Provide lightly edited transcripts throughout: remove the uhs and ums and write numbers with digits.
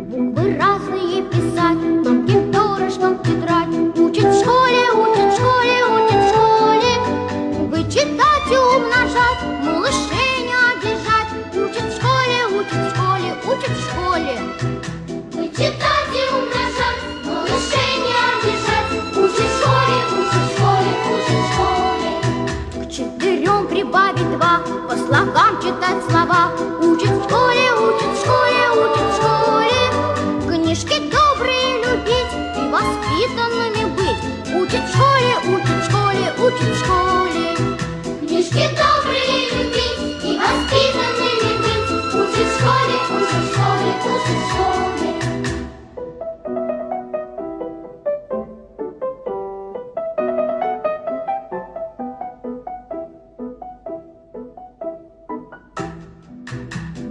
Буквы разные писать, тонким перышком тетрадь. Учат в школе, учат в школе, учат в школе. Вычитать и умножать, малышей не обижать. Учат в школе, учат в школе, учат в школе. Вычитать и умножать, малышей не обижать. Учат в школе, учат в школе, учат в школе. К 4 прибавить 2, по слогам читать слова. Учат в школе, учат в школе, учат в школе. Книжки добрые любить и воспитанными быть. Учат в школе, учат в школе, учат в школе. Книжки добрые любить и воспитанными быть. Учат в школе, учат в школе, учат в школе.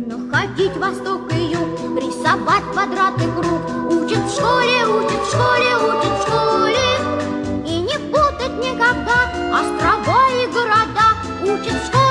Находить восток и юг, рисовать квадрат и круг. Учат в школе, учат в школе, учат в школе. И не путать никогда острова и города. Учат в школе.